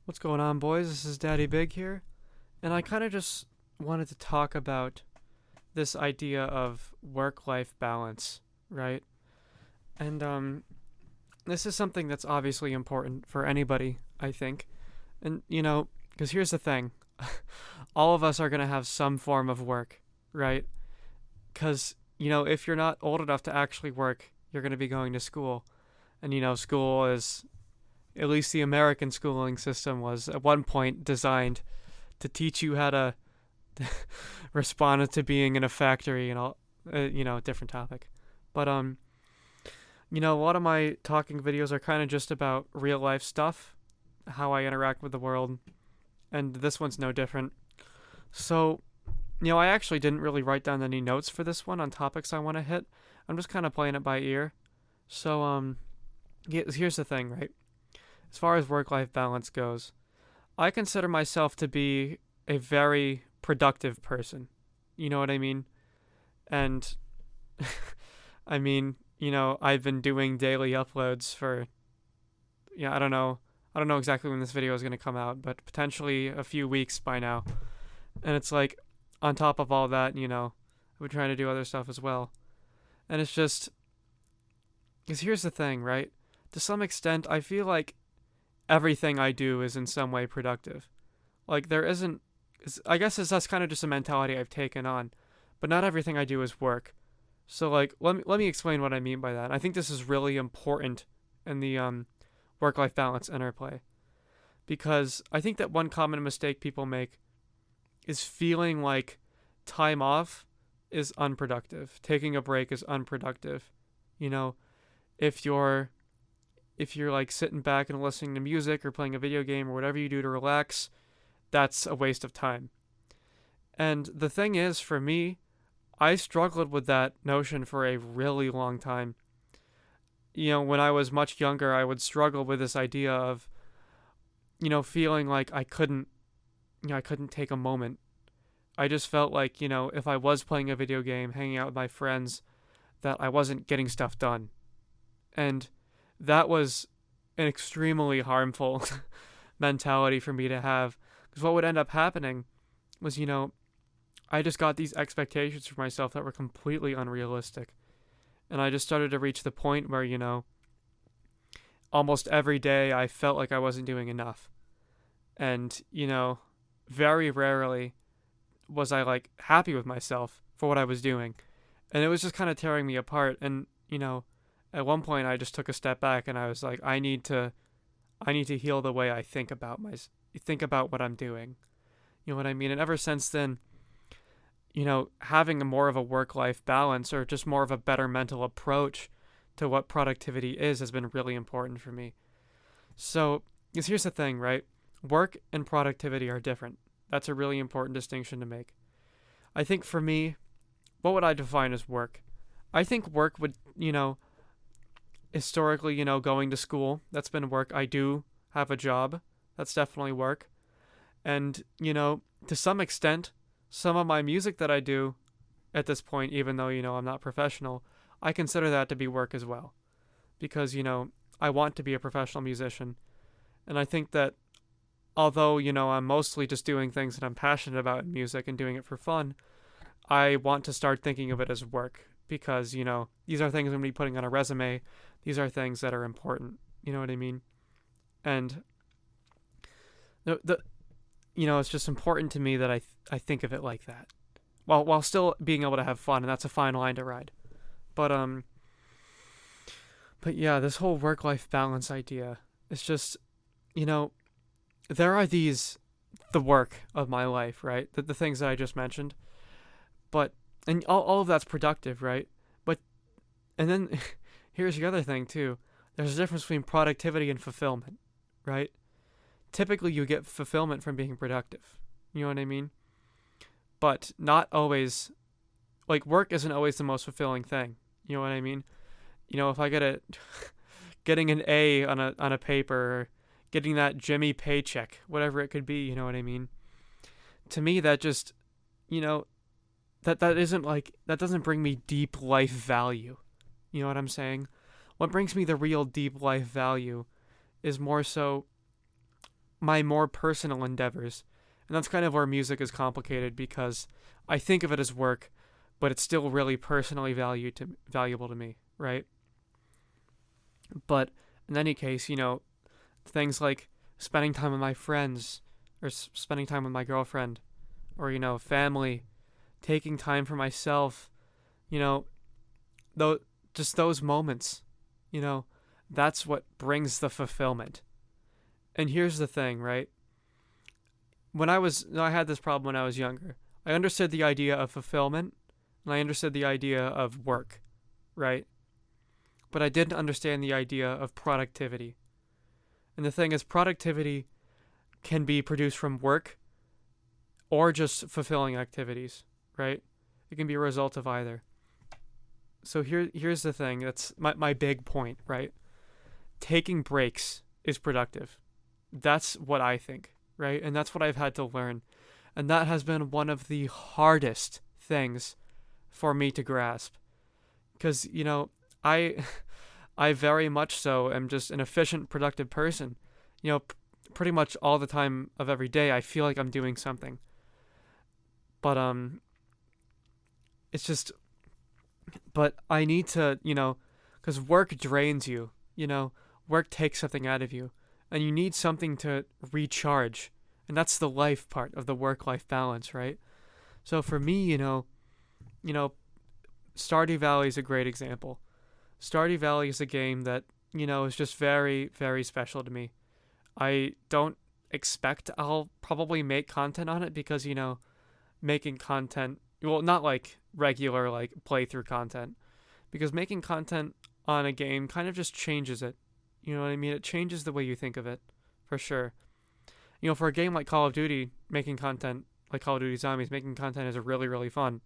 What's going on, boys? This is Daddy Big here, and I kind of just wanted to talk about this idea of work-life balance, right? And this is something that's obviously important for anybody, I think. And because here's the thing, all of us are gonna have some form of work, right? Because if you're not old enough to actually work, you're gonna be going to school, and school is, at least the American schooling system was at one point designed to teach you how to respond to being in a factory and all, different topic. But a lot of my talking videos are kind of just about real life stuff, how I interact with the world, and this one's no different. So, I actually didn't really write down any notes for this one on topics I want to hit. I'm just kind of playing it by ear. So, here's the thing, right? As far as work life balance goes, I consider myself to be a very productive person. You know what I mean? And I mean, I've been doing daily uploads for, I don't know. I don't know exactly when this video is going to come out, but potentially a few weeks by now. And it's like, on top of all that, I've been trying to do other stuff as well. And it's just, because here's the thing, right? To some extent, I feel like everything I do is in some way productive. Like there isn't. I guess that's kind of just a mentality I've taken on, but not everything I do is work. So like, let me explain what I mean by that. I think this is really important in the work life balance interplay, because I think that one common mistake people make is feeling like time off is unproductive. Taking a break is unproductive. You know, if you're if you're like sitting back and listening to music or playing a video game or whatever you do to relax, that's a waste of time. And the thing is, for me, I struggled with that notion for a really long time. When I was much younger, I would struggle with this idea of, feeling like I couldn't take a moment. I just felt like, if I was playing a video game, hanging out with my friends, that I wasn't getting stuff done. And that was an extremely harmful mentality for me to have. Because what would end up happening was, I just got these expectations for myself that were completely unrealistic. And I just started to reach the point where, almost every day I felt like I wasn't doing enough. And, very rarely was I like happy with myself for what I was doing. And it was just kind of tearing me apart. And, at one point I just took a step back and I was like, I need to heal the way I think about what I'm doing. You know what I mean? And ever since then, having a more of a work life balance or just more of a better mental approach to what productivity is has been really important for me. So, because here's the thing, right? Work and productivity are different. That's a really important distinction to make. I think for me, what would I define as work? I think work would, historically, going to school, that's been work. I do have a job. That's definitely work. And, to some extent, some of my music that I do at this point, even though, I'm not professional, I consider that to be work as well. Because, I want to be a professional musician. And I think that although, I'm mostly just doing things that I'm passionate about in music and doing it for fun, I want to start thinking of it as work. Because, these are things I'm going to be putting on a resume. These are things that are important. You know what I mean? And the it's just important to me that I think of it like that, while still being able to have fun, and that's a fine line to ride. But but yeah, this whole work life balance idea is just, you know, there are the work of my life, right? The things that I just mentioned, but and all of that's productive, right? But and then here's the other thing too. There's a difference between productivity and fulfillment, right? Typically you get fulfillment from being productive. You know what I mean? But not always. Like work isn't always the most fulfilling thing. You know what I mean? If I get a getting an A on a paper, or getting that Jimmy paycheck, whatever it could be, you know what I mean? To me that just, you know, that isn't like, that doesn't bring me deep life value. You know what I'm saying? What brings me the real deep life value is more so my more personal endeavors. And that's kind of where music is complicated because I think of it as work, but it's still really personally valuable to me, right? But in any case, things like spending time with my friends or spending time with my girlfriend or, family, taking time for myself, you know, though just those moments, you know, that's what brings the fulfillment. And here's the thing, right? I had this problem when I was younger. I understood the idea of fulfillment and I understood the idea of work, right? But I didn't understand the idea of productivity. And the thing is, productivity can be produced from work or just fulfilling activities, right? It can be a result of either. So here's the thing. That's my big point, right? Taking breaks is productive. That's what I think, right? And that's what I've had to learn. And that has been one of the hardest things for me to grasp. Because, I I very much so am just an efficient, productive person. Pretty much all the time of every day, I feel like I'm doing something. But it's just, but I need to, because work drains you. Work takes something out of you, and you need something to recharge, and that's the life part of the work-life balance, right? So for me, Stardew Valley is a great example. Stardew Valley is a game that, is just very, very special to me. I don't expect I'll probably make content on it because, making content, well, not like regular, like playthrough content, because making content on a game kind of just changes it. You know what I mean? It changes the way you think of it, for sure. For a game like Call of Duty, making content, like Call of Duty Zombies, making content is really, really fun.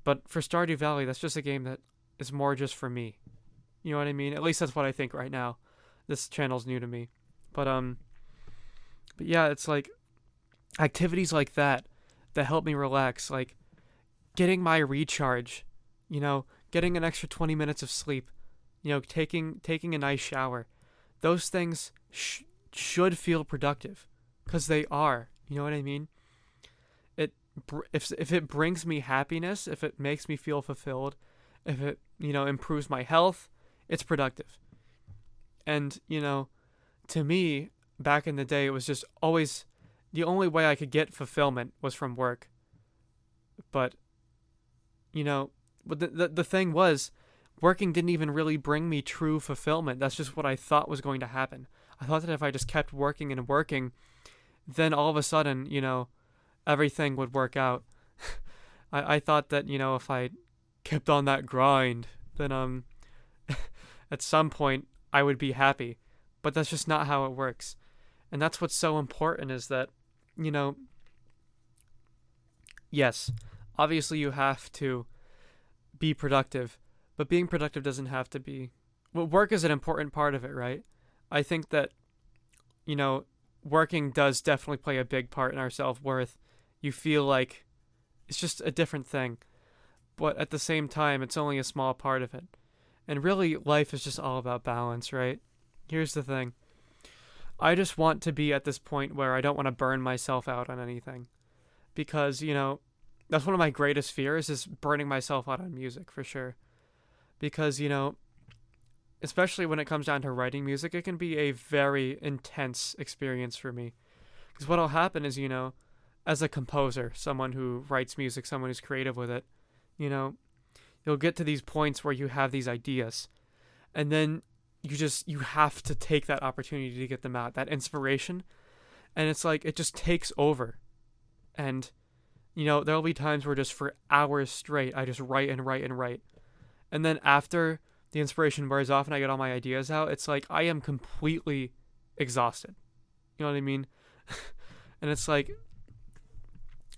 But for Stardew Valley, that's just a game that is more just for me. You know what I mean? At least that's what I think right now. This channel's new to me. But yeah, it's like activities like that help me relax, like getting my recharge, getting an extra 20 minutes of sleep, taking a nice shower. Those things should feel productive cuz they are. You know what I mean? If it brings me happiness, if it makes me feel fulfilled, if it, improves my health, it's productive. And, to me, back in the day, it was just always the only way I could get fulfillment was from work. But, but the thing was, working didn't even really bring me true fulfillment. That's just what I thought was going to happen. I thought that if I just kept working and working, then all of a sudden, everything would work out. I thought that, if I kept on that grind, then at some point I would be happy. But that's just not how it works. And that's what's so important is that, yes, obviously you have to be productive, but being productive doesn't have to be, well, work is an important part of it, right? I think that, working does definitely play a big part in our self-worth. You feel like it's just a different thing. But at the same time, it's only a small part of it. And really, life is just all about balance, right? Here's the thing. I just want to be at this point where I don't want to burn myself out on anything. Because, that's one of my greatest fears is burning myself out on music, for sure. Because, especially when it comes down to writing music, it can be a very intense experience for me. Because what'll happen is, as a composer, someone who writes music, someone who's creative with it, you'll get to these points where you have these ideas. And then you have to take that opportunity to get them out, that inspiration. And it's like, it just takes over. And, there'll be times where just for hours straight, I just write and write and write. And then after the inspiration wears off and I get all my ideas out, it's like I am completely exhausted. You know what I mean? And it's like,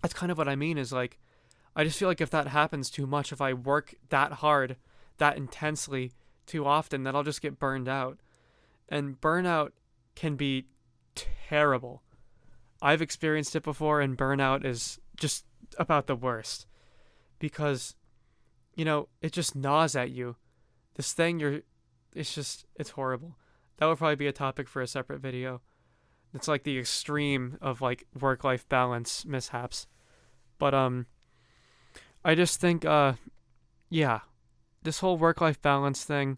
that's kind of what I mean is like, I just feel like if that happens too much, if I work that hard, that intensely too often, that I'll just get burned out. And burnout can be terrible. I've experienced it before, and burnout is just about the worst. Because, it just gnaws at you. This thing, it's horrible. That would probably be a topic for a separate video. It's like the extreme of like work-life balance mishaps. But I just think yeah, this whole work-life balance thing,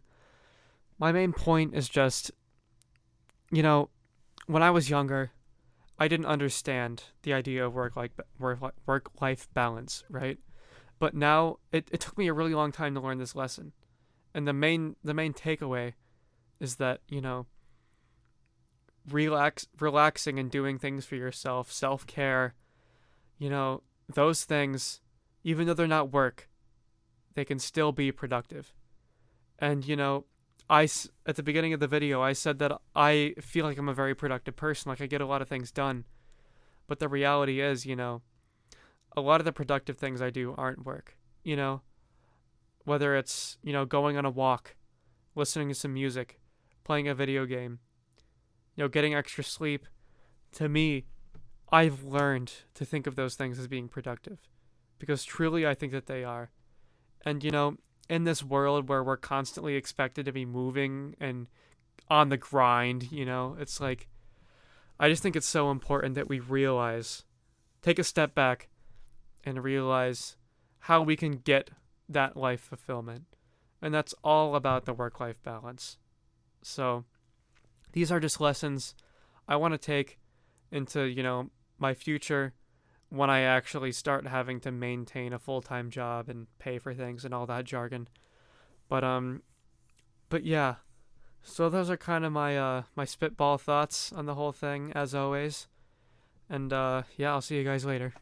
my main point is just, you know, when I was younger, I didn't understand the idea of work-life balance, right? But now it took me a really long time to learn this lesson. And the main takeaway is that, relaxing and doing things for yourself, self-care, those things, even though they're not work, they can still be productive. And at the beginning of the video, I said that I feel like I'm a very productive person, like I get a lot of things done. But the reality is, a lot of the productive things I do aren't work. You know, whether it's, going on a walk, listening to some music, playing a video game, getting extra sleep. To me, I've learned to think of those things as being productive because truly I think that they are. And, in this world where we're constantly expected to be moving and on the grind, it's like, I just think it's so important that we realize, take a step back and realize how we can get that life fulfillment. And that's all about the work life balance. So, these are just lessons I want to take into, my future when I actually start having to maintain a full-time job and pay for things and all that jargon. But but yeah. So those are kind of my spitball thoughts on the whole thing as always. And yeah, I'll see you guys later.